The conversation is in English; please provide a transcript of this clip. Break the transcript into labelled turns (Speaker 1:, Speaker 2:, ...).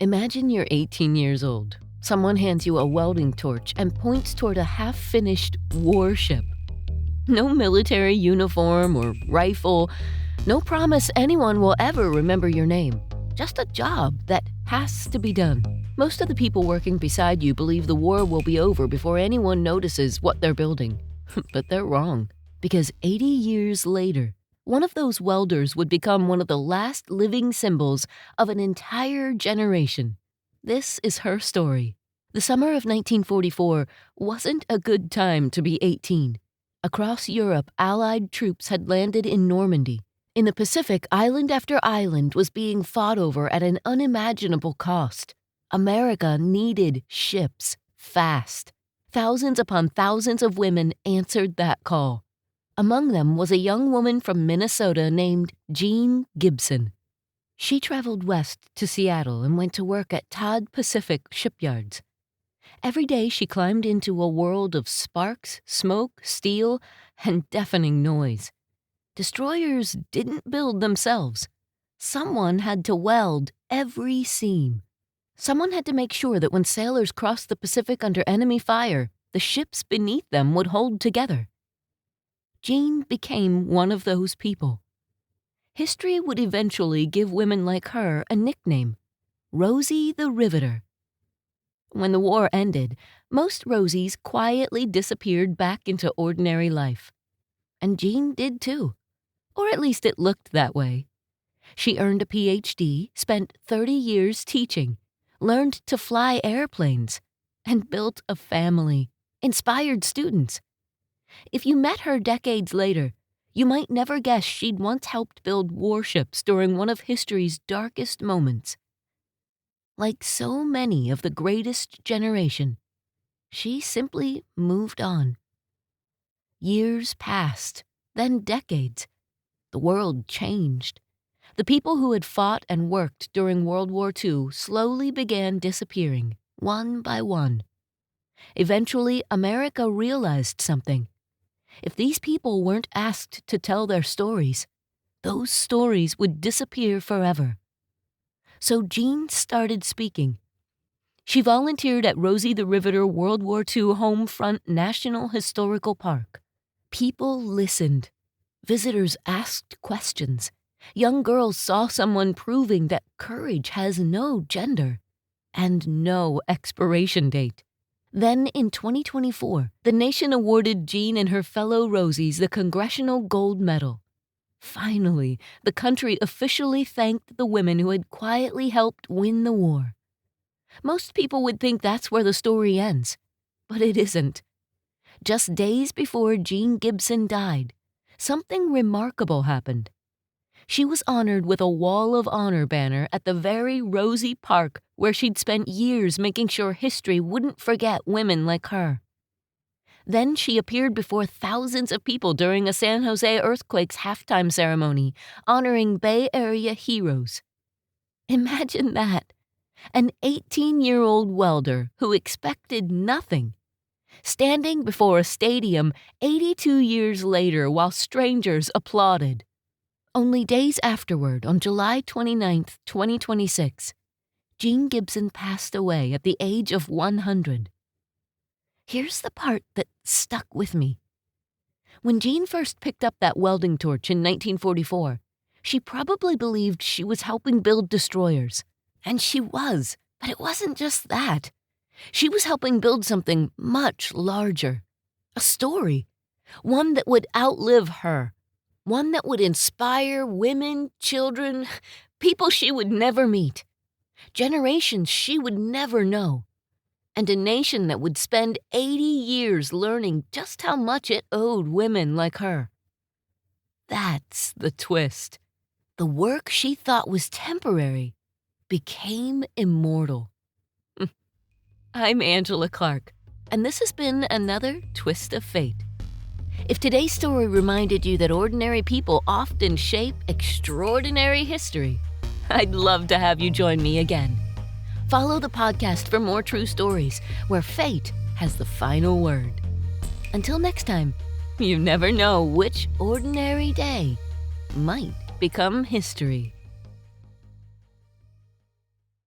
Speaker 1: Imagine you're 18 years old. Someone hands you a welding torch and points toward a half-finished warship. No military uniform or rifle, no promise anyone will ever remember your name. Just a job that has to be done. Most of the people working beside you believe the war will be over before anyone notices what they're building. But they're wrong, because 80 years later, one of those welders would become one of the last living symbols of an entire generation. This is her story. The summer of 1944 wasn't a good time to be 18. Across Europe, Allied troops had landed in Normandy. In the Pacific, island after island was being fought over at an unimaginable cost. America needed ships fast. Thousands upon thousands of women answered that call. Among them was a young woman from Minnesota named Jeanne Gibson. She traveled west to Seattle and went to work at Todd Pacific Shipyards. Every day she climbed into a world of sparks, smoke, steel, and deafening noise. Destroyers didn't build themselves. Someone had to weld every seam. Someone had to make sure that when sailors crossed the Pacific under enemy fire, the ships beneath them would hold together. Jeanne became one of those people. History would eventually give women like her a nickname, Rosie the Riveter. When the war ended, most Rosies quietly disappeared back into ordinary life. And Jeanne did too. Or at least it looked that way. She earned a Ph.D., spent 30 years teaching, learned to fly airplanes, and built a family, inspired students. If you met her decades later, you might never guess she'd once helped build warships during one of history's darkest moments. Like so many of the greatest generation, she simply moved on. Years passed, then decades. The world changed. The people who had fought and worked during World War II slowly began disappearing, one by one. Eventually, America realized something. If these people weren't asked to tell their stories, those stories would disappear forever. So Jeanne started speaking. She volunteered at Rosie the Riveter World War II Homefront National Historical Park. People listened. Visitors asked questions. Young girls saw someone proving that courage has no gender and no expiration date. Then in 2024, the nation awarded Jeanne and her fellow Rosies the Congressional Gold Medal. Finally, the country officially thanked the women who had quietly helped win the war. Most people would think that's where the story ends, but it isn't. Just days before Jeanne Gibson died, something remarkable happened. She was honored with a Wall of Honor banner at the very Rosie Park where she'd spent years making sure history wouldn't forget women like her. Then she appeared before thousands of people during a San Jose earthquake's halftime ceremony, honoring Bay Area heroes. Imagine that. An 18-year-old welder who expected nothing, standing before a stadium 82 years later while strangers applauded. Only days afterward, on July 29, 2026, Jeanne Gibson passed away at the age of 100. Here's the part that stuck with me. When Jeanne first picked up that welding torch in 1944, she probably believed she was helping build destroyers. And she was, but it wasn't just that. She was helping build something much larger. A story. One that would outlive her. One that would inspire women, children, people she would never meet. Generations she would never know. And a nation that would spend 80 years learning just how much it owed women like her. That's the twist. The work she thought was temporary became immortal. I'm Angela Clark, and this has been another Twist of Fate. If today's story reminded you that ordinary people often shape extraordinary history, I'd love to have you join me again. Follow the podcast for more true stories where fate has the final word. Until next time, you never know which ordinary day might become history.